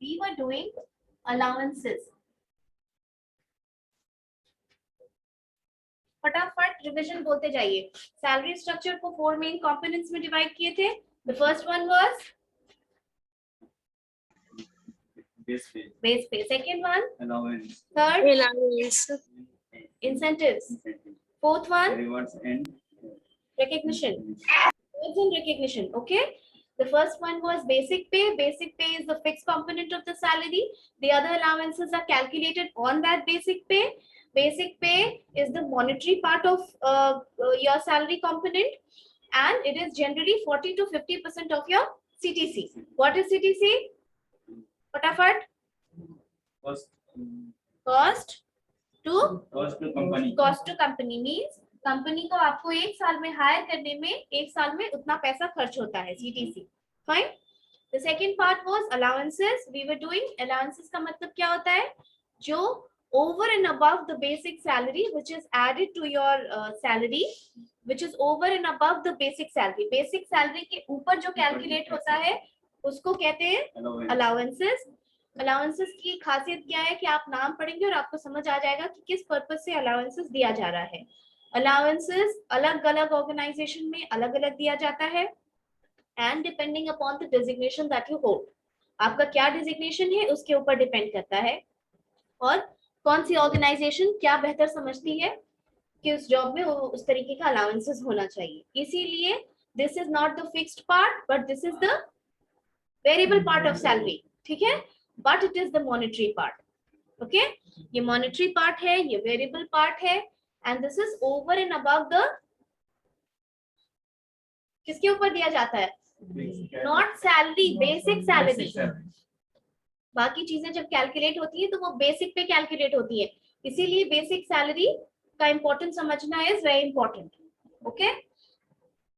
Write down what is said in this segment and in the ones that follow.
we were doing allowances. फटाफट revision बोलते जाइए. सैलरी स्ट्रक्चर को 4 मेन कंपोनेंट्स में डिवाइड किए थे. The first one was base pay. Second one allowance. Third allowance. Incentives. Fourth one rewards and recognition. Rewards and recognition. Okay. The first one was basic pay. Basic pay is the fixed component of the salary. The other allowances are calculated on that basic pay. Basic pay is the monetary part of your salary component, and it is generally 40 to 50% of your CTC. What is CTC? फटाफट. Cost to company means company को आपको एक साल में higher करने में एक साल में उतना पैसा खर्च होता है. CTC. Fine. The second part was allowances. We were doing allowances का मतलब क्या होता है? जो over and above the basic salary which is added to your salary, which is over and above the basic salary. Basic salary के ऊपर जो calculate होता है उसको कहते हैं allowances. Allowances की खासियत क्या है कि आप नाम पढ़ेंगे और आपको समझ आ जाएगा कि किस पर्पस से allowances दिया जा रहा है. Allowances अलग अलग ऑर्गेनाइजेशन में अलग अलग दिया जाता है and depending upon the designation that you hold. आपका क्या designation है उसके ऊपर डिपेंड करता है और कौन सी ऑर्गेनाइजेशन क्या बेहतर समझती है कि उस जॉब में उस तरीके का अलाउंसेस होना चाहिए. इसीलिए this is not the fixed part but this is the variable part of salary. ठीक है, but it is the monetary part. Okay, ये मॉनेटरी पार्ट है, ये वेरिएबल पार्ट है and this is over and above the. किसके ऊपर दिया जाता है? Not salary, basic salary. बाकी चीजें जब कैलकुलेट होती है तो वो बेसिक पे कैलकुलेट होती है. इसीलिए बेसिक सैलरी का इंपॉर्टेंट समझना is very important. Okay,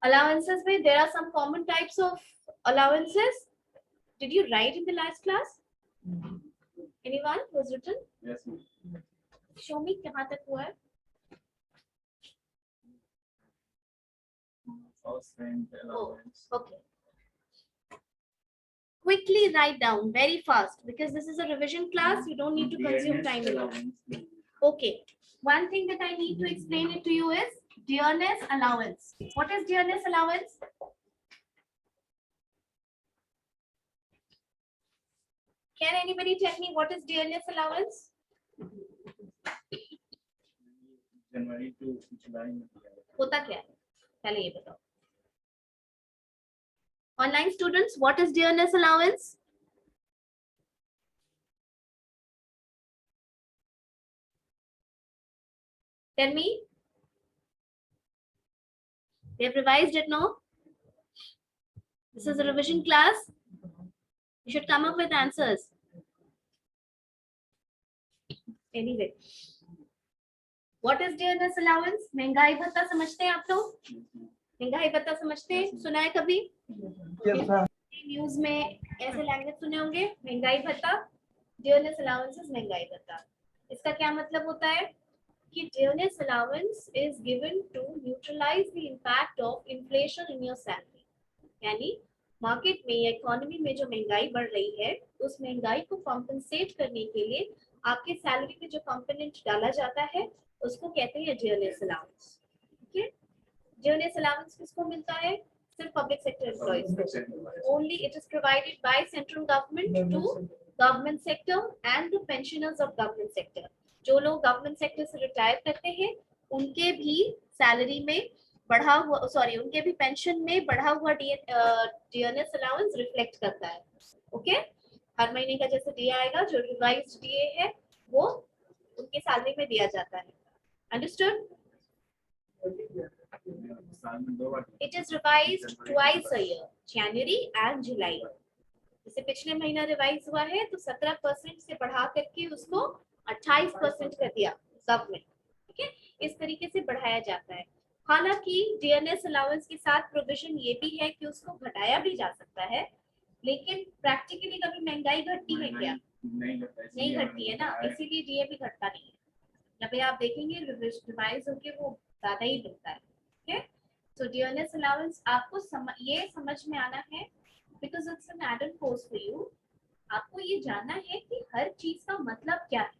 allowances में there are some common types of allowances. Did you write in the last class? Anyone was written? Yes ma'am. Show me कहां तक हुआ है? Okay. Quickly write down very fast because this is a revision class. You don't need to consume time a lot. Okay. One thing that I need to explain it to you is dearness allowance. What is dearness allowance? Can anybody tell me what is dearness allowance? जनवरी to जुलाई में होता क्या है? पहले ये बताओ. Online students, what is dearness allowance? Tell me. They have revised it, no? This is a revision class. You should come up with answers. Anyway, what is dearness allowance? महंगाई भत्ता समझते हैं आप लोग? महंगाई भत्ता समझते हैं? सुना है कभी? न्यूज में ऐसे लैंग्वेज सुने होंगे, महंगाई भत्ता. डियरनेस अलाउंस इज महंगाई भत्ता. इसका क्या मतलब होता है कि dearness allowance is given to neutralise the impact of inflation in your salary. यानी मार्केट में या इकोनॉमी में जो महंगाई बढ़ रही है उस महंगाई को कॉम्पनसेट करने के लिए आपके सैलरी में जो कंपोनेंट डाला जाता है उसको कहते हैं डियरनेस अलाउंस. ठीक है, डियरनेस अलाउंस किसको मिलता है? सिर्फ public sector employees. Only it is provided by central government to government sector and the pensioners of government sector. जो लोग गवर्नमेंट सेक्टर से रिटायर करते हैं उनके भी सैलरी में बढ़ा हुआ, सॉरी, उनके भी पेंशन में बढ़ा हुआ डियरनेस अलाउंस रिफ्लेक्ट करता है. ओके, हर महीने का जैसे डीए आएगा, जो रिवाइज्ड डीए है वो उनके सैलरी में दिया जाता है. Understood? It is revised twice a year, January and July. जैसे पिछले महीना रिवाइज हुआ है तो 17% से बढ़ा करके उसको 28% कर दिया गवर्नमेंट. ठीक है, इस तरीके से बढ़ाया जाता है. हालांकि डियरनेस अलाउंस के साथ प्रोविजन ये भी है कि उसको घटाया भी जा सकता है, लेकिन प्रैक्टिकली कभी महंगाई घटती है क्या? नहीं घटती है ना, इसीलिए डीए भी घटता नहीं है. जब आप देखेंगे रिवाइज होके वो ज्यादा ही मिलता है. Okay? So dearness allowance आपको ये समझ में आना है because it's an add-on course for you. आपको ये जानना है कि हर चीज का मतलब क्या है।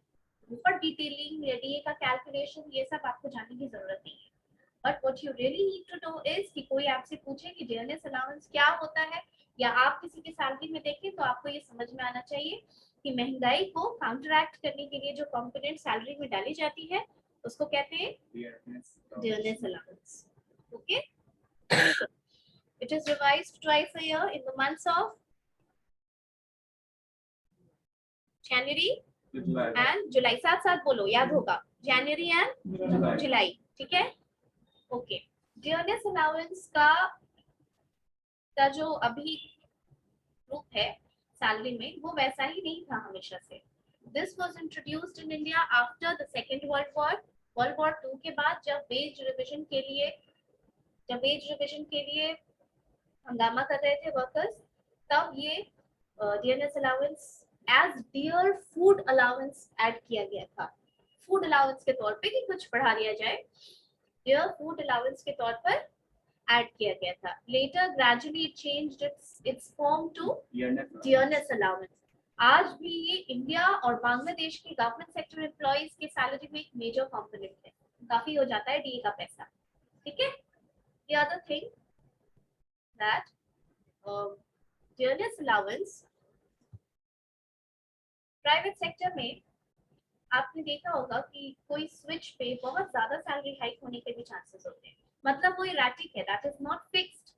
ऊपर डिटेलिंग, डीए का कैलकुलेशन, ये सब आपको जानने की जरूरत नहीं है। But what you really need to know is कि कोई आपसे पूछे कि डियरनेस अलाउंस क्या होता है, या आप किसी की सैलरी में देखें, तो आपको ये समझ में आना चाहिए कि महंगाई को काउंटरैक्ट करने के लिए जो कंपोनेंट सैलरी में डाली जाती है उसको कहते हैं dearness allowance. Okay, it is revised twice a year in the months of January and July। साथ साथ बोलो, याद होगा, January and July। ठीक है, ओके। डियरनेस अलाउंस का जो अभी रूप है सैलरी में, वो वैसा ही नहीं था हमेशा से। This was introduced in India after the second world war. World war 2 के बाद जब वेज रिविजन के लिए हंगामा कर रहे थे वर्कर्स, तब ये dearness allowance as dear food allowance add किया गया था। फूड अलाउंस के तौर पे कि कुछ बढ़ा दिया जाए, डियर फूड अलाउंस के तौर पर ऐड किया गया था। Later gradually it changed its form to dearness allowance. आज भी ये इंडिया और बांग्लादेश के गवर्नमेंट सेक्टर एम्प्लॉइज के सैलरी में एक मेजर कंपोनेंट है। काफी हो जाता है डीए का पैसा। ठीक है, the other thing that dearness allowance private sector में आपने देखा होगा कि कोई स्विच पे बहुत ज्यादा सैलरी हाइक होने के भी चांसेस होते हैं। मतलब वो इरेटिक है, that is not fixed.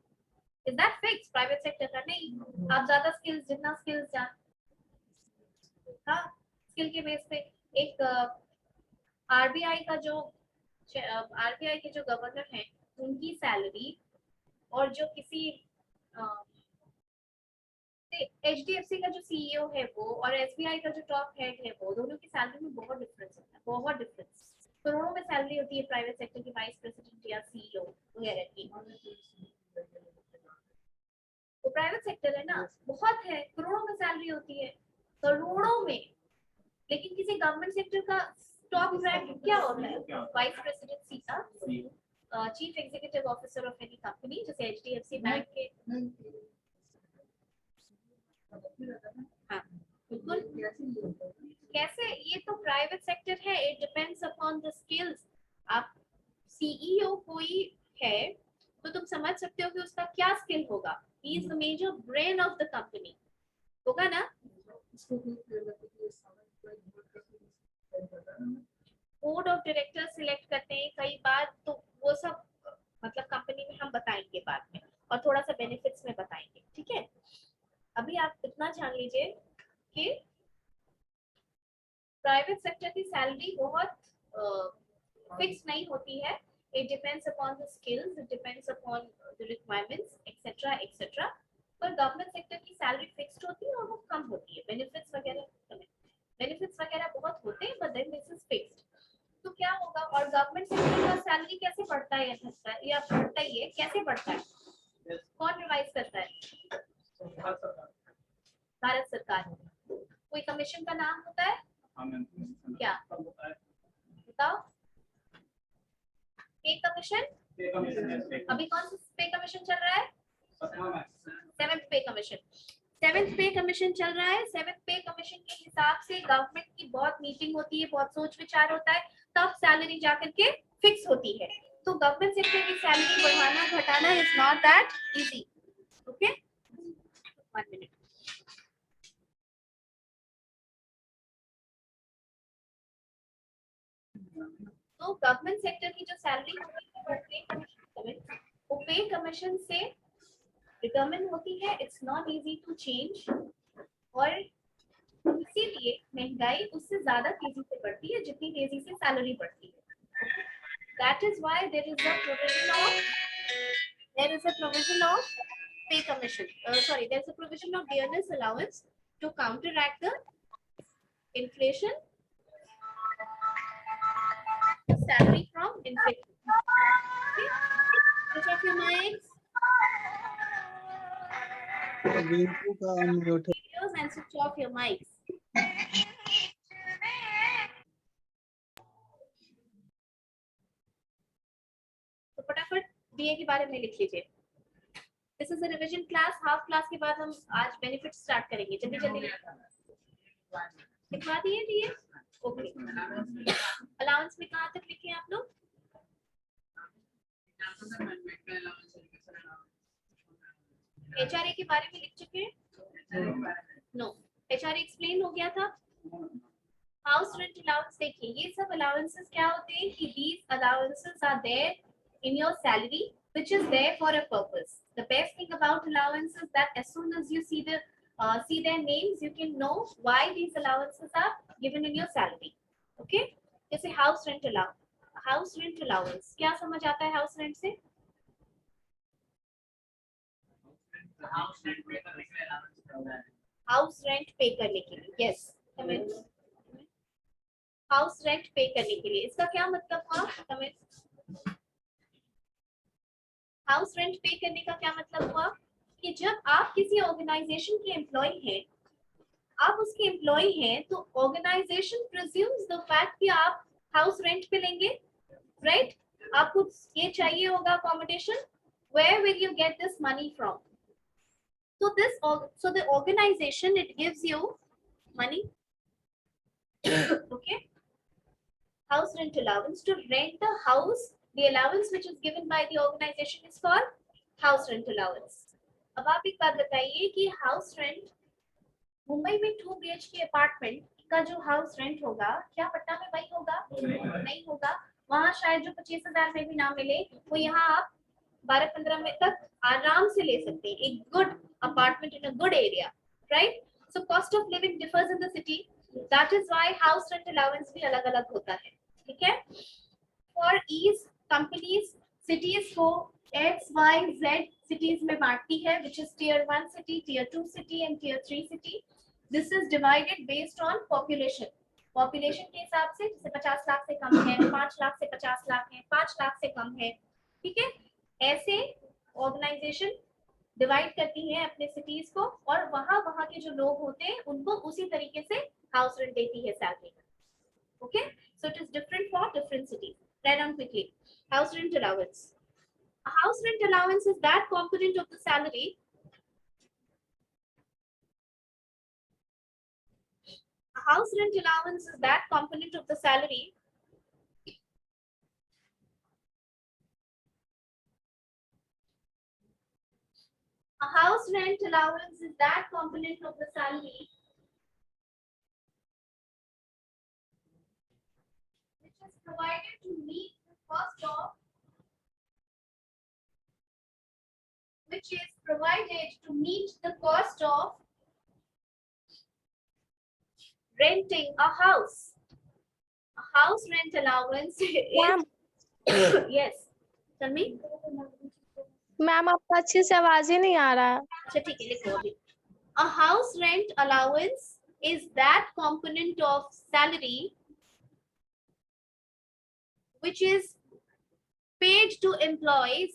Is that fixed? Private sector का नहीं। आप ज्यादा स्किल्स, जितना स्किल्स जान, हाँ, स्किल के बेस पे एक आरबीआई का जो आरबीआई के जो गवर्नर हैं, उनकी सैलरी और जो किसी एचडीएफसी का जो सीईओ है वो और एसबीआई का जो टॉप हेड है वो, दोनों की सैलरी में बहुत डिफरेंस होता है, बहुत डिफरेंस। करोड़ों में सैलरी होती है प्राइवेट सेक्टर की वाइस प्रेसिडेंट या सीईओ वगैरह की। वो प्राइवेट सेक्टर है ना, बहुत है, करोड़ों में सैलरी होती है, करोड़ों में। लेकिन किसी गवर्नमेंट सेक्टर का टॉप रैंक क्या होता है? वाइस प्रेसिडेंसी का, chief executive officer of any company, जैसे एचडीएफसी बैंक के। हाँ, बिल्कुल। कैसे? ये तो प्राइवेट सेक्टर है, it depends upon the skills. आप सीईओ कोई है तो तुम समझ सकते हो कि उसका क्या स्किल होगा। He is the major brain of the company, होगा ना। बोर्ड ऑफ डायरेक्टर सिलेक्ट करते हैं कई बार, तो वो सब मतलब कंपनी में हम बताएंगे बाद में, और थोड़ा सा बेनिफिट्स में बताएंगे। ठीक है, अभी आप इतना जान लीजिए कि प्राइवेट सेक्टर की सैलरी बहुत फिक्स नहीं होती है। It depends upon the skills, it depends upon the requirements etcetera etcetera. पर गवर्नमेंट सेक्टर की सैलरी फिक्स्ड होती है और वो कम होती है। बेनिफिट्स वगैरह बहुत होते हैं, but then this is fixed. तो क्या होगा? और गवर्नमेंट सेक्टर का सैलरी कैसे बढ़ता है या बढ़ता ही है? कैसे बढ़ता है? कौन रिवाइज करता है? भारत सरकार। कोई कमीशन का नाम होता है क्या? बताओ। पे कमीशन। अभी कौन सा पे कमीशन चल रहा है? सेवेंथ पे कमीशन। सेवेंथ पे कमीशन चल रहा है। सेवेंथ पे कमीशन के हिसाब से गवर्नमेंट की बहुत मीटिंग होती है, बहुत सोच विचार होता है, तब सैलरी जाकर के फिक्स होती है। तो गवर्नमेंट सेक्टर की सैलरी बढ़ाना घटाना is not that easy. Okay, 1 minute. तो गवर्नमेंट सेक्टर की जो सैलरी होती है वो पे कमीशन से डिटरमिन होती है। It's not easy to change, और इसीलिए महंगाई उससे ज्यादा तेजी से बढ़ती है जितनी तेजी से सैलरी बढ़ती है। That is why there is a provision of pay commission, sorry, there is a provision of dearness allowance to counteract the inflation, salary from inflation. Okay, switch off your mics, videos, and switch off your mics. तो फटाफट DA के बारे में लिख लीजिए। This is a revision class, half class के बाद हम आज बेनिफिट स्टार्ट करेंगे। जल्दी जल्दी लिखवा दिए। ओके, अलाउंस में कहाँ तक लिखे आप लोग? एचआरए के बारे में लिख चुके हैं? नो, एचआरए एक्सप्लेन हो गया था। हाउस रेंट अलाउंस देखिए, ये सब अलाउंसेस क्या होते हैं कि these allowances are there in your salary which is there for a purpose. The best thing about allowance is that as soon as you see their names, you can know why these allowances are given in your salary. Okay, जैसे house rent allowance, house rent allowance क्या समझ आता है house rent से? House rent पे करने के लिए, यस, हाउस रेंट पे करने के लिए इसका क्या मतलब हुआ? हाउस रेंट पे करने का क्या मतलब हुआ कि जब आप किसी ऑर्गेनाइजेशन के एम्प्लॉय हैं, आप उसके एम्प्लॉय हैं, तो ऑर्गेनाइजेशन प्रिज्यूम्स द फैक्ट कि आप हाउस रेंट पे लेंगे, राइट? आपको ये चाहिए होगा accommodation, where will you get this money from? So the organization, it gives you money, okay, house rent allowance to rent the house. The allowance which is given by the organization is called house rent allowance. अब आप एक बात बताइए कि house rent Mumbai में 2 BHK apartment का जो house rent होगा, क्या पटना में वही होगा? नहीं होगा। वहाँ शायद जो 25,000 में भी ना मिले, वो यहाँ आप 12-15 में तक आराम से ले सकते हैं, एक good apartment in a good area, right? So cost of living differs in the city. That is why house rent allowance भी अलग-अलग होता है, ठीक है? For ease, companies cities को X, Y, Z cities में बांटती है, which is tier 1 city, tier 2 city and tier 3 city. This is divided based on population. Population के हिसाब से, जैसे 50 लाख से कम है, 5 लाख से 50 लाख है, 5 लाख से कम है, ठीक है? ऐसे ऑर्गेनाइजेशन डिवाइड करती है अपने सिटीज को, और वहां के जो लोग होते हैं उनको उसी तरीके से हाउस रेंट देती है salary. Okay, so it is different for different cities. Write down quickly, house rent allowance. House rent allowance is that component of the salary house rent allowance is that component of the salary a house rent allowance is that component of the salary which is provided to meet the cost of which is provided to meet the cost of renting a house. A house rent allowance is yes, tell me. Ma'am आपका अच्छे से आवाज ही नहीं आ रहा है। अच्छा ठीक है, लिखो अभी। A house rent allowance is that component of salary which is paid to employees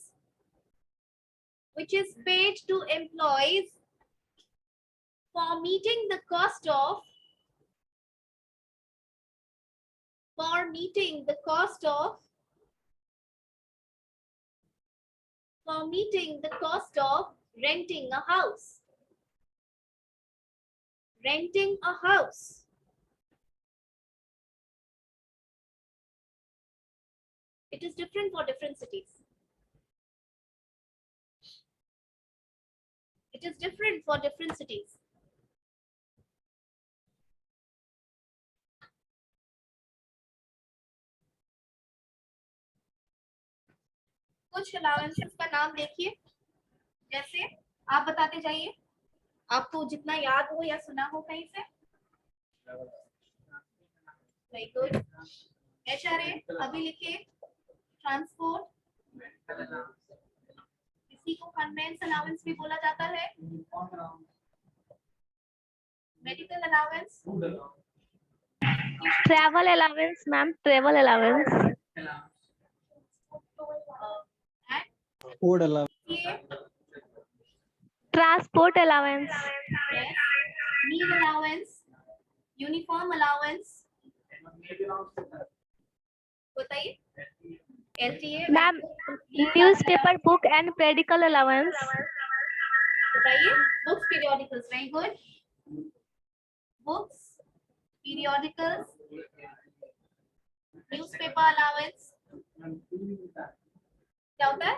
for meeting the cost of renting a house. It is different for different cities. कुछ अलाउंसेस का नाम देखिए, जैसे आप बताते जाइए, आपको जितना याद हो या सुना हो कहीं से। Very good. एचआरए अभी लिखिए, ट्रांसपोर्ट, इसी को कन्वेंस अलाउंस भी बोला जाता है। Medical allowance, travel allowance ma'am, travel allowance, food allowance, transport allowance, meal allowance, uniform allowance, बताइए। LTA ma'am newspaper book and medical allowance, बताइए, books periodicals, very good, books periodicals, newspaper allowance, क्या होता है,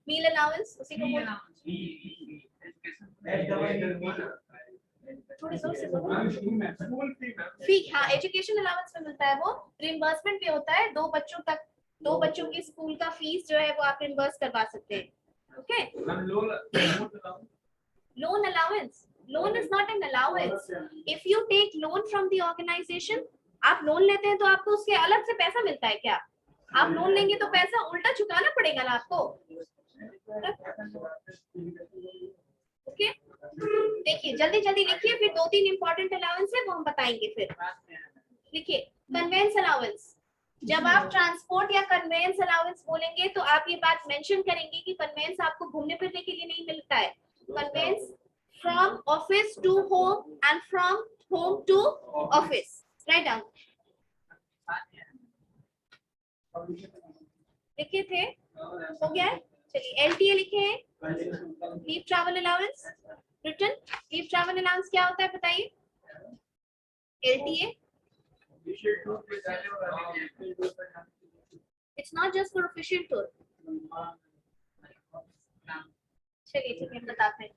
मील allowance, उसी को थोड़ी जोर से बोलो, फी, हाँ एजुकेशन अलाउंस में मिलता है, वो रिइंबर्समेंट भी होता है, दो बच्चों की स्कूल का फीस जो है वो आप रिइंबर्स करवा सकते हैं, okay. Loan allowance, loan is not an allowance, if you take loan from the organisation, आप लोन लेते हैं तो आपको उसके अलग से पैसा मिलता है क्या? आप लोन लेंगे तो पैसा उल्टा चुकाना पड़ेगा ना आपको, ओके। देखिए जल्दी जल्दी लिखिए, फिर 2-3 इंपॉर्टेंट अलाउंस है वो हम बताएंगे फिर। लिखिए कन्वेंस अलाउंस, जब आप ट्रांसपोर्ट या कन्वेंस अलाउंस बोलेंगे तो आप ये बात मेंशन करेंगे कि कन्वेंस आपको घूमने फिरने के लिए नहीं मिलता है, conveyance from office to home and from home to office, right down, लिखे थे, हो गया। चलिए एलटीए लिखे हैं, leave travel allowance, return leave travel allowance क्या होता है बताइए, LTA, it's not just for official tour, चलिए ठीक है बताते हैं।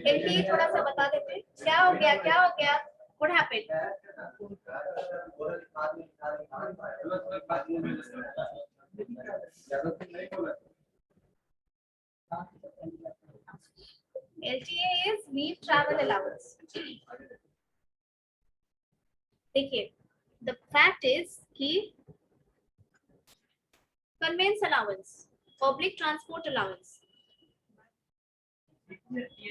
एलटीए थोड़ा सा बता देते हैं, क्या हो गया, क्या हो गया, what happened, LTA is leave travel allowance. देखिए, the fact is कि conveyance allowance, public transport allowance.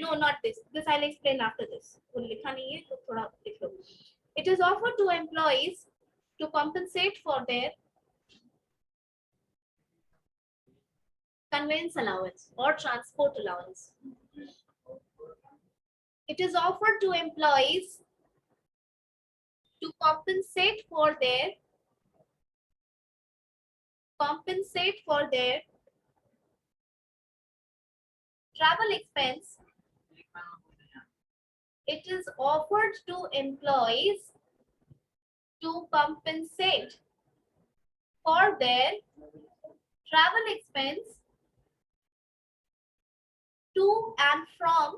No, not this. This I'll explain after this. वो लिखा नहीं है तो थोड़ा लिख लो. It is offered to employees to compensate for their conveyance allowance or transport allowance. It is offered to employees to compensate for their travel expense. It is offered to employees to compensate for their travel expense to and from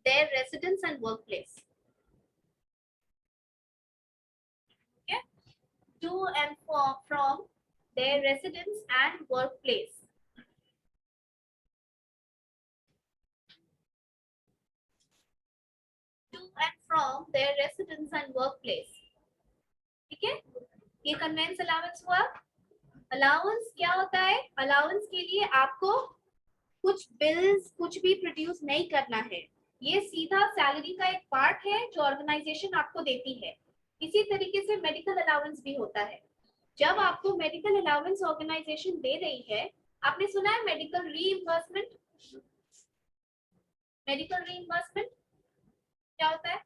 their residence and workplace. Okay, to and from their residence and workplace. To and from their residence and workplace. ठीक है, ये convince allowance हुआ। Allowance क्या होता है, allowance के लिए आपको कुछ बिल्स कुछ भी प्रोड्यूस नहीं करना है, ये सीधा सैलरी का एक पार्ट है जो ऑर्गेनाइजेशन आपको देती है। इसी तरीके से मेडिकल अलाउंस भी होता है, जब आपको मेडिकल अलाउंस ऑर्गेनाइजेशन दे रही है, आपने सुना है मेडिकल रीइंबर्समेंट, मेडिकल रीइंबर्समेंट क्या होता है,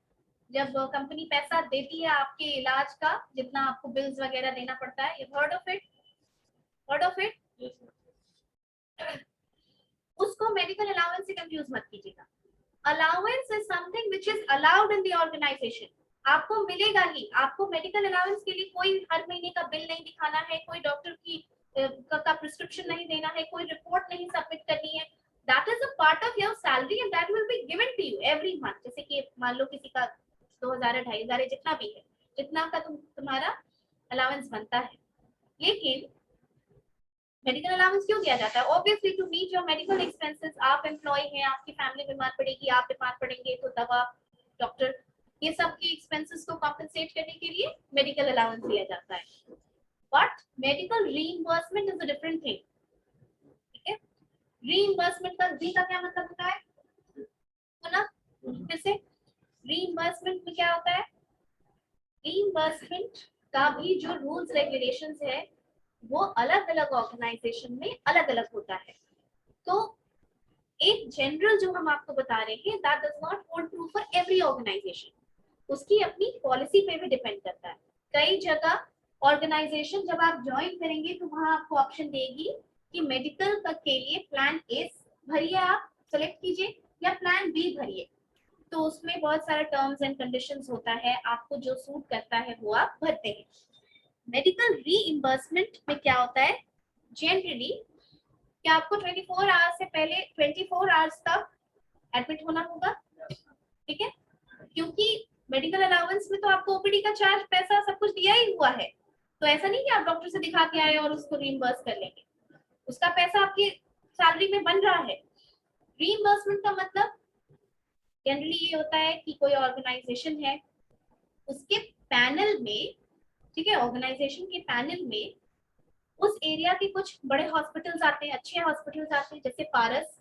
जब कंपनी पैसा देती है आपके इलाज का, जितना आपको बिल्स वगैरह देना पड़ता है, you heard of it, heard of it, उसको मेडिकल अलाउंस से कंफ्यूज मत कीजिएगा। Allowance is something which is allowed in the organisation, आपको मिलेगा ही, आपको मेडिकल अलाउंस के लिए कोई हर महीने का बिल नहीं दिखाना है, कोई डॉक्टर की का प्रिस्क्रिप्शन नहीं देना है, कोई रिपोर्ट नहीं सबमिट करनी है, that is a part of your salary and that will be given to you every month. जैसे कि मान लो किसी का 2000 2500 जितना भी है, जितना का तुम्हारा अलाउंस बनता है, लेकिन मेडिकल अलाउंस क्यों दिया जाता है, obviously to meet your medical expenses, आप एम्प्लॉय हैं, आपकी फैमिली बीमार पड़ेगी, आप बीमार पड़ेंगे तो दवा, डॉक्टर, ये सब के एक्सपेंसेस को कॉम्पेंसेट करने के लिए मेडिकल अलाउंस दिया जाता है। But medical reimbursement is a different thing, ठीक है। रीइंबर्समेंट का री का क्या मतलब होता है, बोला फिर से, रीइंबर्समेंट में क्या होता है, रीइंबर्समेंट का भी जो रूल्स रेगुलेशंस है वो अलग अलग ऑर्गेनाइजेशन में अलग अलग होता है। तो एक जनरल जो हम आपको बता रहे हैं, that does not hold true for every organisation, उसकी अपनी पॉलिसी पे भी डिपेंड करता है। कई जगह ऑर्गेनाइजेशन जब आप ज्वाइन करेंगे तो वहां आपको ऑप्शन देगी कि मेडिकल के लिए प्लान ए भरिए, आप सेलेक्ट कीजिए, या प्लान बी भरिए। तो उसमें बहुत सारा टर्म्स एंड कंडीशंस होता है, आपको जो सूट करता है वो आप भरते हैं। मेडिकल रीइंबर्समेंट में क्या होता है, जनरली कि आपको 24 आवर्स से पहले 24 आवर्स तक एडमिट होना होगा, ठीक है, क्योंकि मेडिकल अलाउंस में तो आपको ओपीडी का चार्ज, पैसा सब कुछ दिया ही हुआ है। तो ऐसा नहीं कि आप डॉक्टर से दिखा के आए और उसको रीइंबर्स कर लेंगे, उसका पैसा आपकी सैलरी में बन रहा है। रीइंबर्समेंट का मतलब जनरली ये होता है कि कोई ऑर्गेनाइजेशन है, उसके पैनल में, ठीक है, ऑर्गेनाइजेशन के पैनल में उस एरिया के कुछ बड़े हॉस्पिटल्स आते हैं, अच्छे हॉस्पिटल्स आते हैं, जैसे पारस,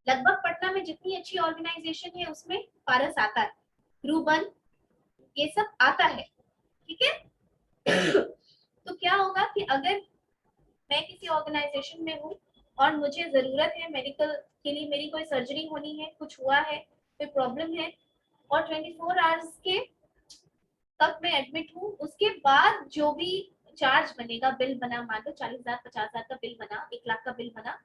लगभग पटना में जितनी अच्छी ऑर्गेनाइजेशन है उसमें पारस आता है, रूबन, ये सब आता है, ठीक है। तो क्या होगा कि अगर मैं किसी ऑर्गेनाइजेशन में हूँ और मुझे जरूरत है मेडिकल के लिए, मेरी कोई सर्जरी होनी है, कुछ हुआ है, कोई प्रॉब्लम है, और 24 आवर्स के तक मैं एडमिट हूँ, उसके बाद जो भी चार्ज बनेगा, बिल बना, मान लो 40,000 50,000 का बिल बना, 1 लाख का बिल बना,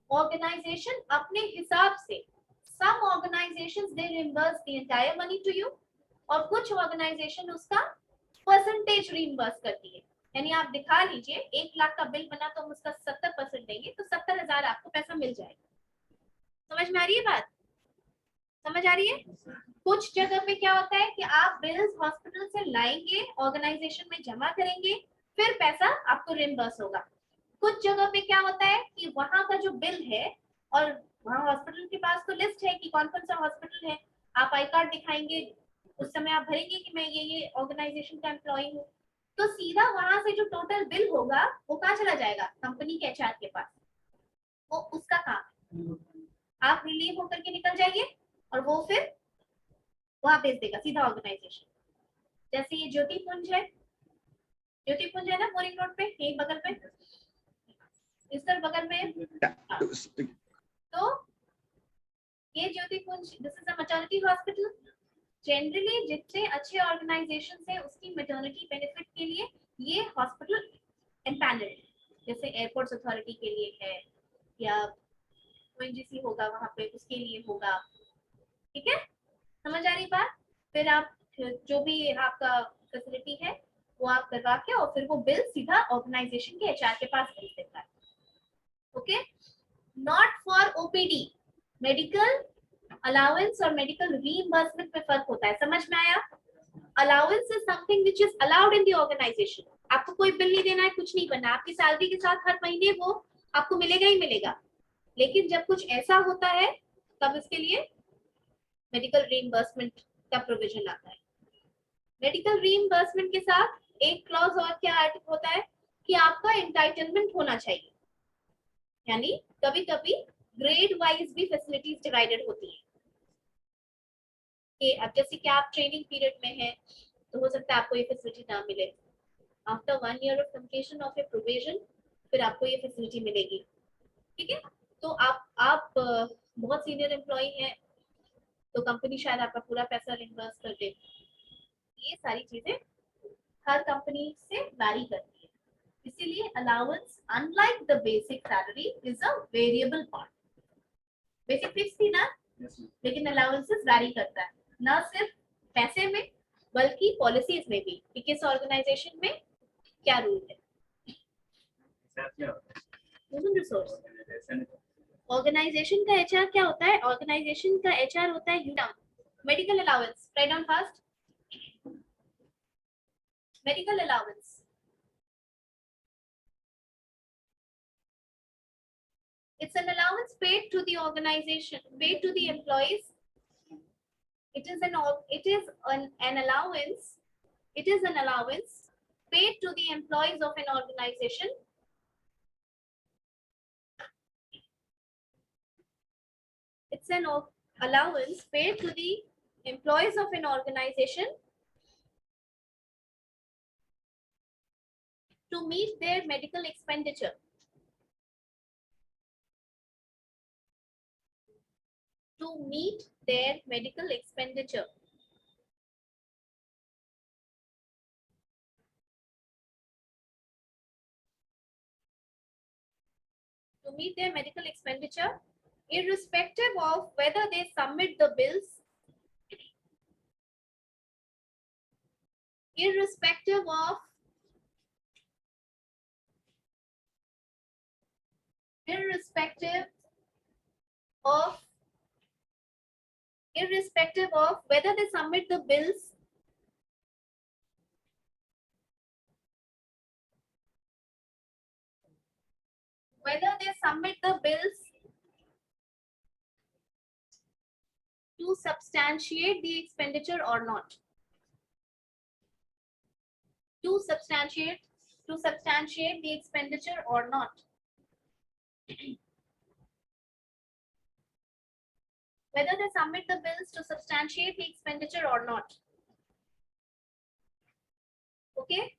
ऑर्गेनाइजेशन अपने हिसाब से, some organisations they reimburse the entire money to you, और कुछ ऑर्गेनाइजेशन उसका परसेंटेज रिइंबर्स करती है। यानी आप दिखा लीजिए 1 लाख का बिल बना तो हम उसका 70% देंगे, तो 70,000 आपको पैसा मिल जाएगा। समझ में आ रही है बात, समझ आ रही है। कुछ जगह पे क्या होता है कि आप बिल्स हॉस्पिटल से लाएंगे, ऑर्गेनाइजेशन में जमा करेंगे, फिर पैसा आपको रिइंबर्स होगा। कुछ जगह पे क्या होता है कि वहां का जो बिल है, और वहां हॉस्पिटल के पास तो लिस्ट है कि कौन कौन सा हॉस्पिटल है, आप आई कार्ड दिखाएंगे, उस समय आप भरेंगे कि मैं ये ऑर्गेनाइजेशन का एम्प्लॉय हूँ, तो सीधा वहां से जो टोटल बिल होगा वो कहाँ चला जाएगा, कंपनी के एचआर के पास, वो उसका काम है। आप रिलीव होकर के निकल जाइए और वो फिर वहां भेज देगा सीधा ऑर्गेनाइजेशन। जैसे ये ज्योति पुंज है, ज्योति पुंज है ना बोरिंग रोड पे, यही बगल पे, इस तरफ बगल में। हाँ। तो ये ज्योति पुंज, this is a maternity hospital. Generally जितने अच्छे ऑर्गेनाइजेशन है उसकी मैटरनिटी बेनिफिट के लिए ये हॉस्पिटल एम्पैनल्ड, जैसे एयरपोर्ट्स अथॉरिटी के लिए है, या ओएनजीसी होगा वहां पे उसके लिए होगा, ठीक है, समझ आ रही बात। फिर आप जो भी आपका फैसिलिटी है वो आप करवा के, और फिर वो बिल सीधा ऑर्गेनाइजेशन के एचआर के पास भेज देता है। Okay, not for OPD. Medical allowance और मेडिकल रीइंबर्समेंट में फर्क होता है, समझ में आया। Allowance is something which is allowed in the organisation, आपको कोई बिल नहीं देना है, कुछ नहीं करना, आपकी सैलरी के साथ हर महीने वो आपको मिलेगा ही मिलेगा। लेकिन जब कुछ ऐसा होता है तब इसके लिए मेडिकल रीइंबर्समेंट का प्रोविजन आता है। मेडिकल रीइंबर्समेंट के साथ एक क्लॉज और क्या ऐड होता है कि आपका एंटाइटलमेंट होना चाहिए, यानी कभी कभी ग्रेड वाइज भी फैसिलिटीज डिवाइडेड होती है कि अब जैसे कि आप ट्रेनिंग पीरियड में हैं तो हो सकता है आपको ये फैसिलिटी ना मिले, after 1 year of completion of A provision फिर आपको ये फैसिलिटी मिलेगी, ठीक है। तो आप बहुत सीनियर एम्प्लॉय हैं तो कंपनी शायद आपका पूरा पैसा रिइंबर्स कर दे। ये सारी चीजें हर कंपनी से वैरी करती है, इसीलिए allowance unlike the basic salary is a variable part. Basic fix थी ना, लेकिन अलाउंसेस वैरी करता है, ना सिर्फ पैसे में बल्कि पॉलिसीज में भी कि किस ऑर्गेनाइजेशन में क्या रूल है। ह्यूमन रिसोर्स ऑर्गेनाइजेशन का एचआर क्या होता है, ऑर्गेनाइजेशन का एचआर होता है medical allowance, write down fast, medical allowance, it's an allowance paid to the organization, paid to the employees. It is an allowance, it is an allowance paid to the employees of an organization it's an allowance paid to the employees of an organization to meet their medical expenditure. to meet their medical expenditure. To meet their medical expenditure, irrespective of whether they submit the bills, irrespective of whether they submit the bills to substantiate the expenditure or not. To substantiate the expenditure or not. Whether they submit the bills to substantiate the expenditure or not. Okay?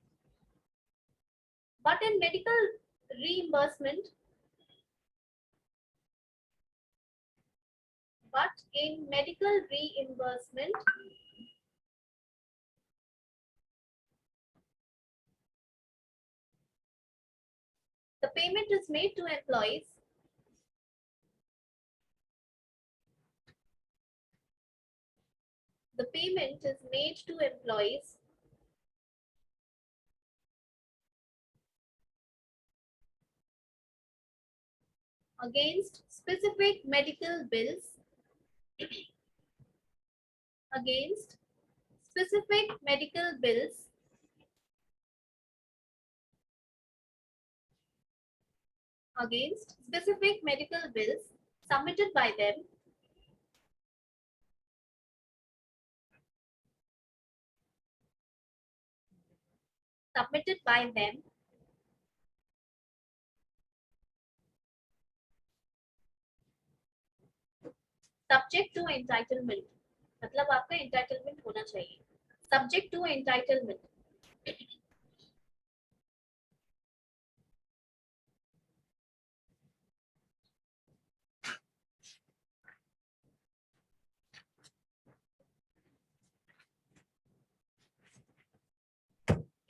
But in medical reimbursement, the payment is made to employees against specific medical bills submitted by them subject to entitlement. मतलब आपका entitlement होना चाहिए. Subject to entitlement.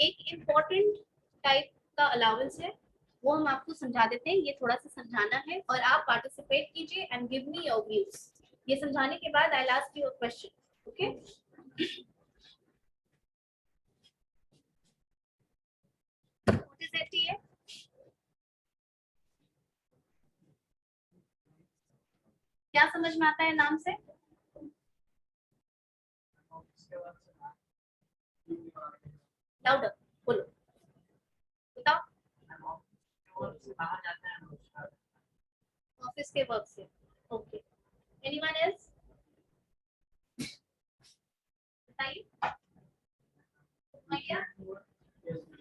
एक important type का allowance है, वो हम आपको समझा देते हैं. ये थोड़ा सा समझाना है और आप पार्टिसिपेट कीजिए and give me your views. ये समझाने के बाद I will ask you a question. Okay? What is LTA? क्या समझ में आता है नाम से? लाउडर बोलो, बताओ. ऑफिस के वर्क से. ओके. Anyone else? बताइए. Idea?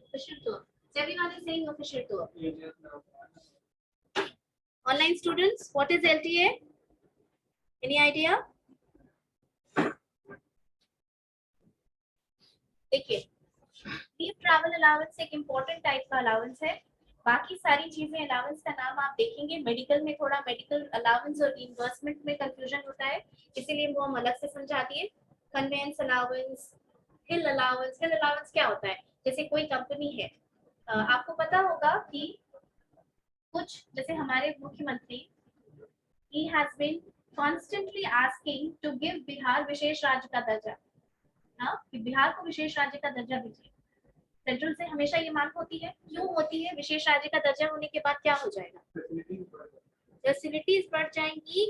Official tour. Everyone is saying official tour. Online students, what is LTA? Any idea? देखिए, लीव ट्रैवल अलाउंस एक इम्पोर्टेंट टाइप का अलाउंस है. बाकी सारी चीजें अलाउंस का नाम आप देखेंगे. मेडिकल में थोड़ा मेडिकल अलाउंस और रिइंबर्समेंट में कंफ्यूजन होता है, इसीलिए वो हम अलग से समझा दिए. कन्वेंस अलाउंस, हिल अलाउंस. हिल अलाउंस क्या होता है? जैसे कोई कंपनी है, आपको पता होगा कि कुछ जैसे हमारे मुख्यमंत्री, he has been constantly asking to give Bihar विशेष राज्य का दर्जा. हाँ, कि बिहार को विशेष राज्य का दर्जा दीजिए. सेंट्रल से हमेशा ये मांग होती है. क्यों होती है? विशेष राज्य का दर्जा होने के बाद क्या हो जाएगा? फैसिलिटीज बढ़ जाएंगी,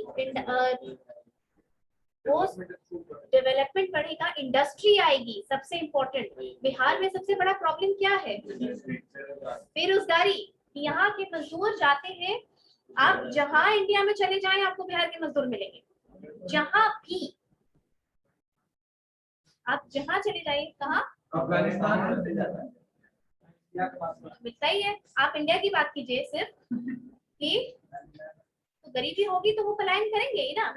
डेवलपमेंट बढ़ेगा, इंडस्ट्री आएगी. सबसे इम्पोर्टेंट, बिहार में सबसे बड़ा प्रॉब्लम क्या है? बेरोजगारी. यहाँ के मजदूर जाते हैं, आप जहां इंडिया में चले जाएं आपको बिहार के मजदूर मिलेंगे. जहां भी आप जहां चले जाइए, कहाँ? अफगानिस्तान मिलता ही है. आप इंडिया की बात कीजिए सिर्फ, कि तो गरीबी होगी तो वो पलायन करेंगे ही ना.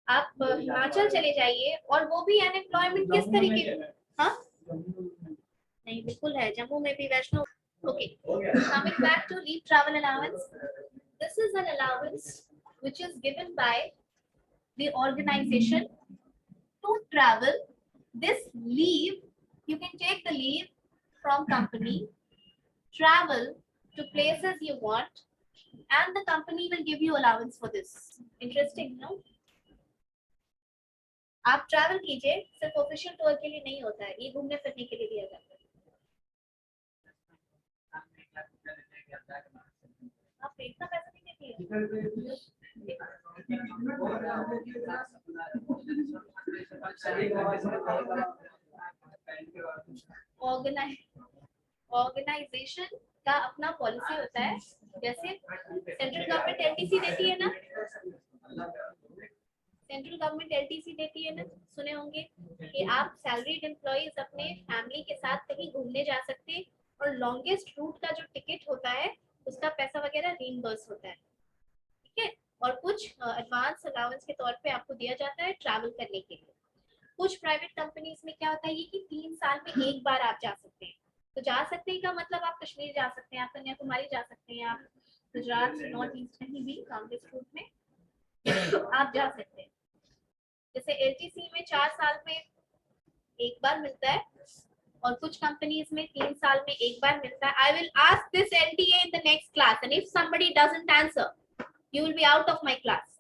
आप हिमाचल चले जाइए और वो भी अनएम्प्लॉयमेंट किस तरीके की. हाँ, नहीं, बिल्कुल है. जम्मू में भी Vaishno. Okay, coming back to leave travel allowance. This is an allowance which is given by the organization to travel. This leave, you can take the leave from company, travel to places you want, and the company will give you allowance for this. Interesting, no? आप travel कीजिए, सिर्फ official tour के लिए नहीं होता है, ये घूमने फिरने के लिए दिया जाता है। आप इतना पैसा नहीं देती है। ऑर्गेनाइजेशन का अपना पॉलिसी होता है, जैसे सेंट्रल गवर्नमेंट एलटीसी देती है ना, सेंट्रल गवर्नमेंट एलटीसी देती है ना, सुने होंगे कि आप सैलरीड एम्प्लॉइज अपने फैमिली के साथ कहीं घूमने जा सकते हैं और लॉन्गेस्ट रूट का जो टिकट होता है उसका पैसा वगैरह रीइंबर्स होता है, ठीक है। और कुछ एडवांस अलाउंस के तौर पे आपको दिया जाता है ट्रैवल करने के लिए। कुछ प्राइवेट कंपनीज में क्या होता है ये कि 3 साल में एक बार आप जा सकते हैं। तो जा सकते हैं का मतलब आप कश्मीर जा सकते हैं, आप कन्याकुमारी जा सकते हैं, आप गुजरात नॉर्थ ईस्ट कहीं भी लॉन्गेस्ट रूट में आप जा सकते हैं। जैसे एलटीसी में 4 साल में एक बार मिलता है और कुछ कंपनीज में 3 साल में एक बार मिलता है। I will ask this LTA in the next class and if somebody doesn't answer you will be out of my class.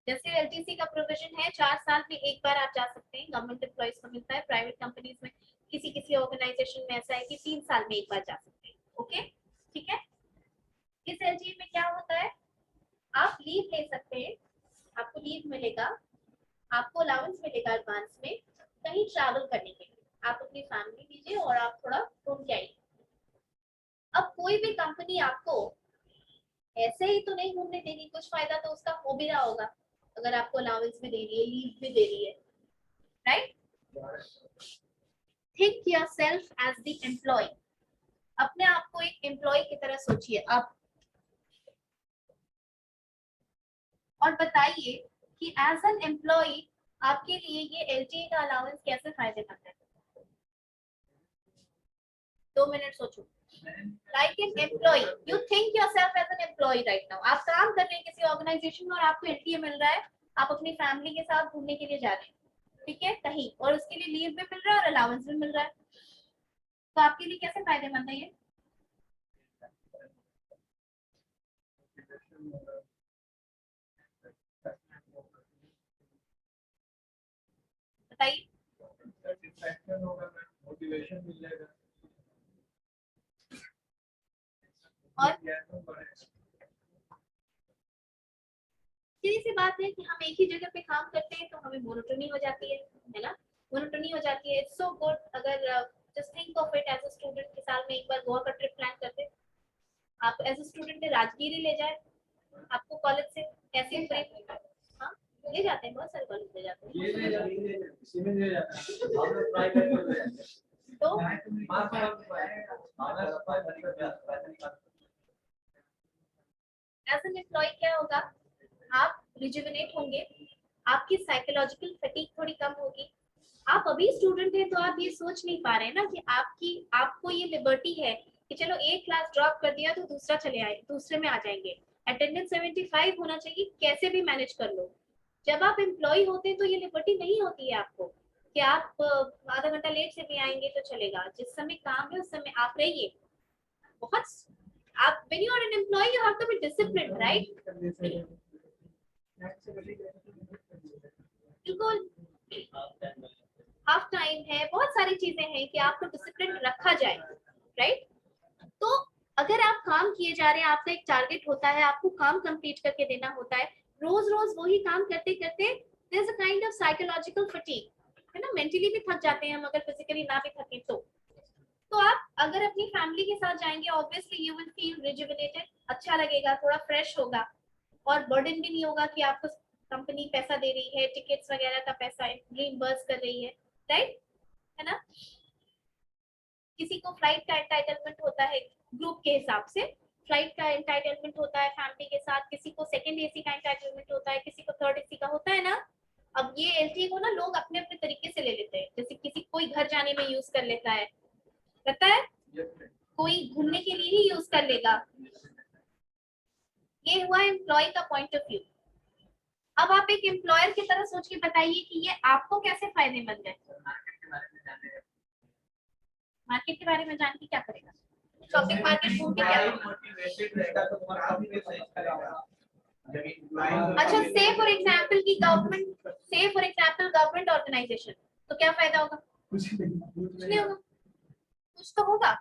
जैसे एलटीसी का प्रोविजन है 4 साल में एक बार आप जा सकते हैं, गवर्नमेंट एम्प्लॉइज को मिलता है। प्राइवेट कंपनीज में किसी ऑर्गेनाइजेशन में ऐसा है कि 3 साल में एक बार जा सकते हैं। ओके, ठीक है। इस एलटीए में क्या होता है, आप लीव ले सकते हैं, आपको लीव मिलेगा, आपको अलाउंस मिलेगा एडवांस में कहीं ट्रैवल करने के लिए। आप अपनी फैमिली दीजिए और आप थोड़ा घूम के आइए। अब कोई भी कंपनी आपको ऐसे ही तो नहीं घूमने देगी, कुछ फायदा तो उसका हो भी रहा होगा अगर आपको अलाउंस भी दे रही है, लीव भी दे रही है, right. Think yourself as the employ, अपने आप को एक एम्प्लॉय की तरह सोचिए आप, और बताइए कि एज एन एम्प्लॉय आपके लिए ये एलटीए का अलाउंस कैसे फायदेमंद है। 2 मिनट सोचो। Like an employee, you think yourself as an employee right now. आप काम कर रहे हैं किसी ऑर्गेनाइजेशन में और आपको एलटीए मिल रहा है, आप अपनी फैमिली के साथ घूमने के लिए जा रहे हैं, ठीक है, कहीं, और उसके लिए लीव भी मिल रहा है और अलाउंस भी मिल रहा है, तो आपके लिए कैसे फायदेमंद है ये? बताइए। और सीधी सी बात है कि हम एक ही जगह पे काम करते हैं तो हमें मोनोटोनी हो जाती है ना, मोनोटोनी हो जाती है। इट्स सो गुड, अगर just think of it as a student कि साल में एक बार गोवा का ट्रिप प्लान करते, आप एज अ स्टूडेंट राजगीर ले जाए आपको कॉलेज से, कैसे हाँ ले जाते हैं, बहुत सारे कॉलेज ले जाते हैं। तो एज एन एम्प्लॉय क्या होगा, आप रिजुविनेट होंगे, आपकी साइकोलॉजिकल फटीग थोड़ी कम होगी। आप अभी स्टूडेंट हैं तो आप ये सोच नहीं पा रहे हैं ना कि आपको ये लिबर्टी है कि चलो एक क्लास ड्रॉप कर दिया तो दूसरे में आ जाएंगे, अटेंडेंस 75 होना चाहिए, कैसे भी मैनेज कर लो। जब आप एम्प्लॉय होते हैं तो ये लिबर्टी नहीं होती है आपको कि आप आधा घंटा लेट से भी आएंगे तो चलेगा, जिस समय काम है उस समय आप रहिए। बहुत आप when you are an employee you have to be disciplined, right? बिल्कुल, हाफ टाइम है, बहुत सारी चीजें हैं कि आपको डिसिप्लिन रखा जाए, राइट। तो अगर आप काम किए जा रहे हैं, आपका एक टारगेट होता है, आपको काम कंप्लीट करके देना होता है, रोज रोज वही काम करते करते there is a kind of psychological fatigue, है ना, मेंटली भी थक जाते हैं हम, अगर फिजिकली ना भी थके तो आप अगर अपनी फैमिली के साथ जाएंगे obviously you will feel rejuvenated, अच्छा लगेगा, थोड़ा फ्रेश होगा और बर्डन भी नहीं होगा कि आपको कंपनी पैसा दे रही है, टिकट्स वगैरह का पैसा रीइंबर्स कर रही है, राइट, है ना। किसी को फ्लाइट का एंटाइटलमेंट होता है ग्रुप के हिसाब से, फ्लाइट का एंटाइटलमेंट होता है फैमिली के साथ, किसी को सेकंड एसी का एंटाइटलमेंट होता है, किसी को थर्ड एसी का होता है ना। अब ये एलटीए को ना लोग अपने अपने तरीके से ले लेते हैं, जैसे किसी कोई घर जाने में यूज कर लेता है, पता है, कोई घूमने के लिए ही यूज कर लेगा, ये हुआ एम्प्लॉय का पॉइंट ऑफ व्यू। अब आप एक एम्प्लॉयर की तरह सोच के बताइए कि ये आपको कैसे फायदेमंद है। मार्केट के बारे में जान के क्या करेगा? शॉपिंग मार्केट घूम के क्या करेगा? अच्छा, से फॉर एग्जांपल की गवर्नमेंट ऑर्गेनाइजेशन, तो क्या फायदा होगा? कुछ नहीं होगा। कुछ तो होगा,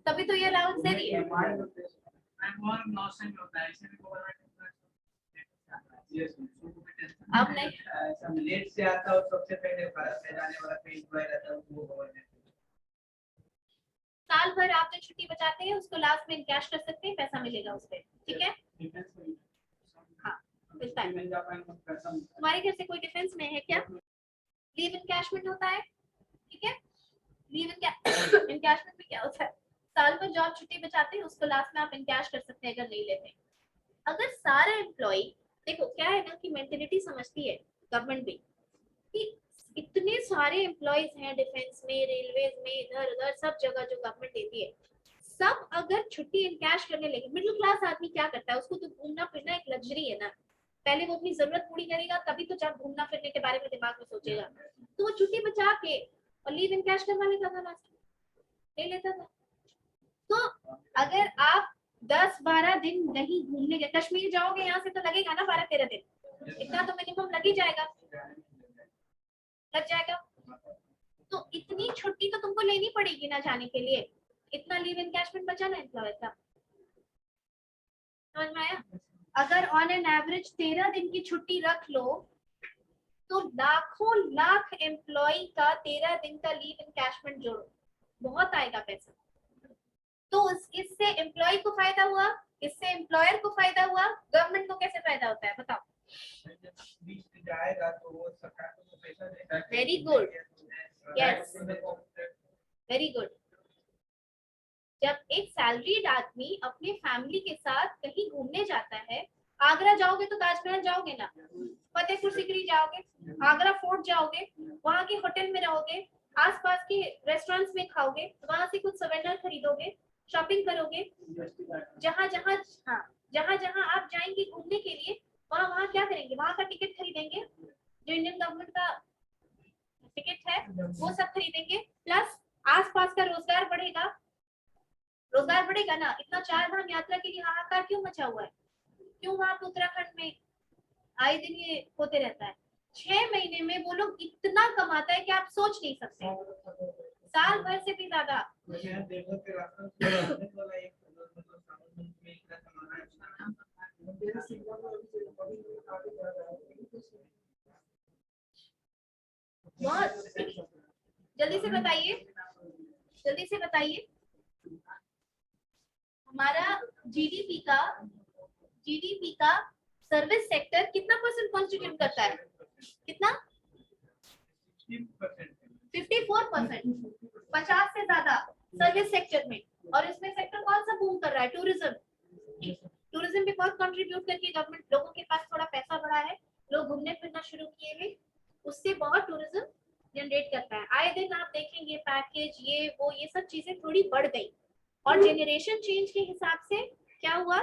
तभी तो ये अलाउंस दे रही है। अब नहीं, लेट से आता है और सबसे पहले जाने वाला कोई एम्प्लॉय रहता है वो गवर्नमेंट। साल भर आप जो छुट्टी बचाते हैं उसको लास्ट में कैश कर सकते हैं, पैसा मिलेगा उस पे, ठीक है? हाँ, मिलता है। तुम्हारे घर से कोई डिफेंस में है क्या? लीव इनकैशमेंट होता है, ठीक है? लीव इनकैशमेंट में क्या होता है? साल भर जो आप छुट्टी बचाते हैं उसको लास्ट में आप इनकैश कर सकते हैं अगर नहीं लेते। अगर सारा एम्प्लॉय, देखो क्या है ना कि मेंटेलिटी समझती है गवर्नमेंट भी कि इतने सारे एम्प्लॉयज हैं डिफेंस में, रेलवेज में, इधर उधर सब जगह जो गवर्नमेंट देती है, सब अगर छुट्टी इनकैश करने लगे, मिडिल क्लास आदमी क्या करता है? उसको तो घूमना फिरना एक लग्जरी है ना, पहले वो अपनी जरूरत पूरी करेगा तभी तो जब घूमना फिरने के बारे में दिमाग में सोचेगा, तो वो छुट्टी बचा के और लीव इनकैश करवा लेता था, लास्ट ले लेता था। तो अगर आप 10-12 दिन नहीं घूमने गए, कश्मीर जाओगे यहाँ से तो लगेगा ना 12-13 दिन, इतना तो मिनिमम लग ही जाएगा, लग जाएगा। तो इतनी छुट्टी तो तुमको लेनी पड़ेगी ना जाने के लिए, इतना लीव इनकैशमेंट बचा ना एम्प्लॉय का। समझ में आया? अगर ऑन एन एवरेज 13 दिन की छुट्टी रख लो तो लाखों लाख एम्प्लॉय का 13 दिन का लीव इनकैशमेंट जोड़ो, बहुत आएगा पैसा। तो इससे एम्प्लॉय को फायदा हुआ, इससे एम्प्लॉयर को फायदा हुआ, गवर्नमेंट को कैसे फायदा होता है बताओ? जाएगा तो वो सरकार को पैसा देगा। Very good, yes, very good. जब एक सैलरीड आदमी अपने फैमिली के साथ कहीं घूमने जाता है, आगरा जाओगे तो ताजमहल जाओगे ना, फतेहपुर सिकरी जाओगे, आगरा फोर्ट जाओगे, वहां के होटल में रहोगे, आसपास के रेस्टोरेंट्स में खाओगे, वहां से कुछ सवेंडर खरीदोगे, शॉपिंग करोगे, जहां जहां हाँ जहां जहां आप जाएंगे घूमने के लिए, वहां वहां क्या करेंगे? वहां का टिकट खरीदेंगे, जो इंडियन गवर्नमेंट का टिकट है वो सब खरीदेंगे, प्लस आसपास का रोजगार बढ़ेगा, रोजगार बढ़ेगा ना। इतना 4 धाम यात्रा के लिए हाहाकार क्यों मचा हुआ है? क्यों वहां पे उत्तराखंड में आए दिन ये होते रहता है? 6 महीने में वो लोग इतना कमाता है कि आप सोच नहीं सकते, साल भर से भी ज्यादा। बहुत जल्दी से बताइए, जल्दी से बताइए, हमारा जीडीपी का सर्विस सेक्टर कितना परसेंट कॉन्स्टिट्यूट करता है? कितना? 54%, 50 से ज्यादा सर्विस सेक्टर में। और इसमें सेक्टर कौन सा बूम कर रहा है? टूरिज्म। टूरिज्म भी बहुत कंट्रीब्यूट करके गवर्नमेंट, लोगों के पास थोड़ा पैसा बढ़ा है, लोग घूमने फिरना शुरू किए हैं, उससे बहुत टूरिज्म जनरेट करता है। आए दिन आप देखेंगे पैकेज, ये वो, ये सब चीजें थोड़ी बढ़ गई। और जनरेशन चेंज के हिसाब से क्या हुआ?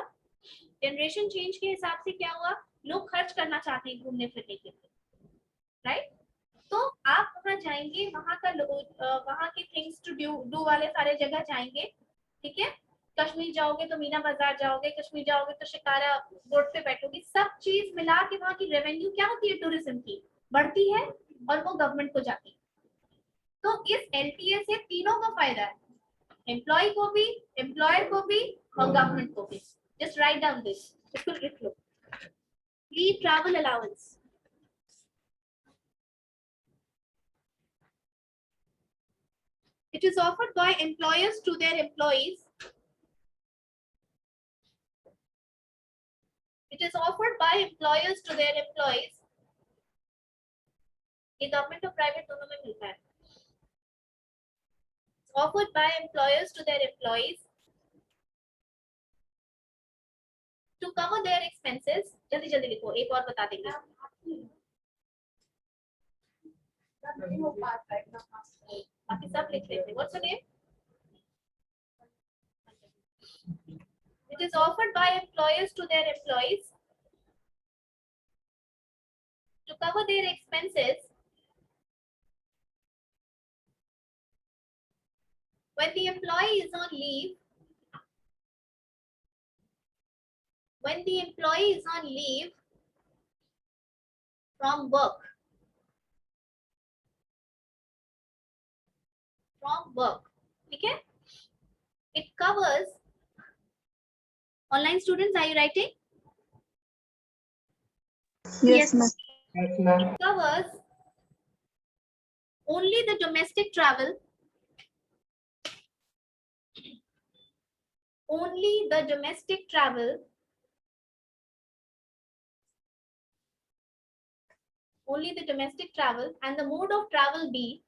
जनरेशन चेंज के हिसाब से क्या हुआ? लोग खर्च करना चाहते हैं घूमने फिरने के लिए, राइट? तो आप वहां जाएंगे, वहां का वहां के थिंग्स टू डू वाले सारे जगह जाएंगे, ठीक है? कश्मीर जाओगे तो मीना बाजार जाओगे, कश्मीर जाओगे तो शिकारा बोट पे बैठोगे, सब चीज मिला के वहां की रेवेन्यू क्या होती है? टूरिज्म की बढ़ती है और वो गवर्नमेंट को जाती है। तो इस एलटीए से तीनों को फायदा है, एम्प्लॉय को भी, एम्प्लॉयर को भी और गवर्नमेंट को भी। जस्ट राइट डाउन दिस, इसको लिख लो। Leave travel allowance, it is offered by employers to their employees. It is offered by employers to their employees. ये गवर्नमेंट और प्राइवेट दोनों में मिलता है। Offered by employers to their employees to cover their expenses. जल्दी जल्दी लिखो, एक और बता देंगे। बाकी सब लिख लेते हैं। What's your name? It is offered by employers to their employees to cover their expenses when the employee is on leave. When the employee is on leave from work. From work. Okay? It covers. Online students, are you writing? Yes, ma'am. Yes, ma'am. It covers only the domestic travel. Only the domestic travel. Only the domestic travel, and the mode of travel be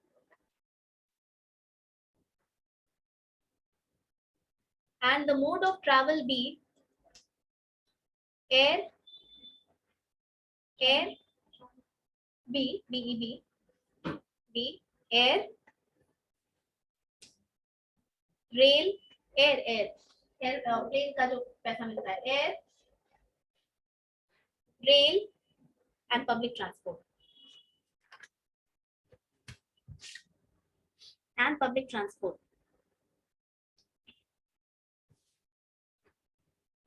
air, air, rail, airplane का जो पैसा मिलता है, air, rail and public transport. And public transport.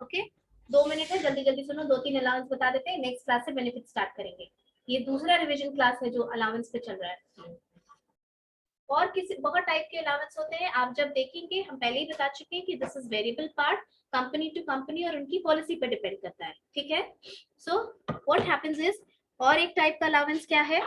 Okay, 2 minute है, जल्दी जल्दी सुनो. 2-3 allowance बता देते हैं, नेक्स्ट क्लास से बेनिफिट स्टार्ट करेंगे. ये दूसरा रिवीजन क्लास है जो अलाउंस पे चल रहा है. और किसी बहुत टाइप के अलाउंस होते हैं. आप जब देखेंगे, हम पहले ही बता चुके हैं कि this is variable part, company to company और उनकी पॉलिसी पे डिपेंड करता है. ठीक है. सो व्हाट हैपेंस इज, और एक टाइप का अलाउंस क्या है,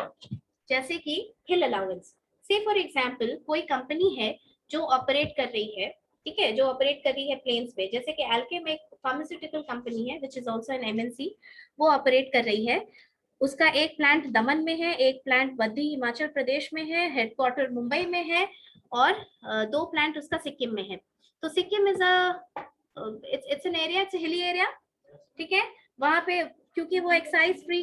जैसे कि हिल अलाउंस. से फॉर एग्जांपल कोई कंपनी है जो ऑपरेट कर रही है, ठीक है, जो ऑपरेट कर रही है प्लेन्स पे, जैसे कि एल्केम एक फार्मास्यूटिकल कंपनी है which is also an MNC. वो ऑपरेट कर रही है. उसका एक प्लांट दमन में है, एक प्लांट बद्री हिमाचल प्रदेश में है, हेडक्वार्टर मुंबई में है, और 2 प्लांट उसका सिक्किम में है. तो Sikkim is it's an area, it's hilly area. ठीक है. वहां पे क्योंकि वो एक्साइज फ्री,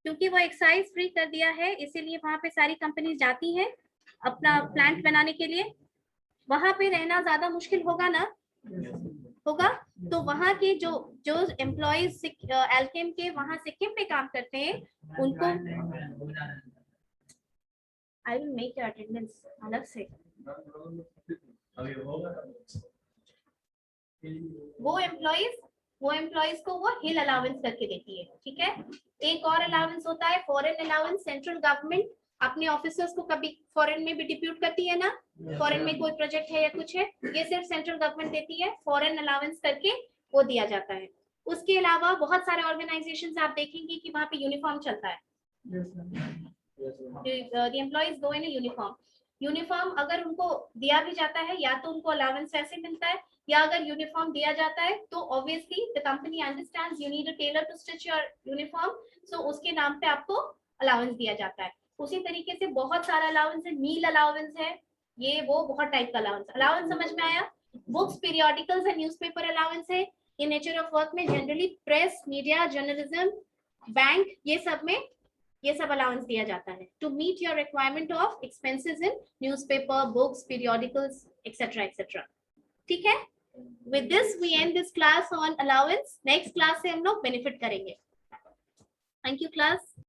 क्योंकि वो एक्साइज फ्री कर दिया है, इसीलिए वहां पे सारी कंपनी जाती हैं अपना प्लांट बनाने के लिए. वहां पे रहना ज्यादा मुश्किल होगा ना, होगा. तो वहां के जो एम्प्लॉइज एल्केम के वहां सिक्किम में काम करते हैं, उनको I will make your attendance अलग से. वो एम्प्लॉइज को वो हिल अलाउंस करके देती है. ठीक है. एक और अलाउंस होता है फॉरेन अलाउंस. सेंट्रल गवर्नमेंट अपने ऑफिसर्स को कभी फॉरेन में भी डिप्यूट करती है ना, फॉरेन में कोई प्रोजेक्ट है या कुछ है, ये सिर्फ सेंट्रल गवर्नमेंट देती है. फॉरेन अलाउंस करके वो दिया जाता है. उसके अलावा बहुत सारे ऑर्गेनाइजेशंस आप देखेंगे कि वहां पे यूनिफॉर्म चलता है. The employees go in uniform. Uniform अगर उनको दिया भी जाता है, या तो उनको अलाउंस ऐसे मिलता है, या अगर यूनिफॉर्म दिया जाता है तो obviously the company understands you need a tailor to stitch your uniform, so उसके नाम पे आपको अलाउंस दिया जाता है. उसी तरीके से बहुत सारा अलाउंस है. मील अलाउंस है, ये वो बहुत टाइप का अलाउंस समझ में आया. Books, periodicals and newspaper allowance है. ये नेचर ऑफ वर्क में generally press, media, journalism, bank, ये सब अलाउंस दिया जाता है to meet your requirement of expenses in newspaper, books, periodicals etcetera etcetera. ठीक है. With this we end this class on allowance. Next class से हम लोग बेनिफिट करेंगे. Thank you class.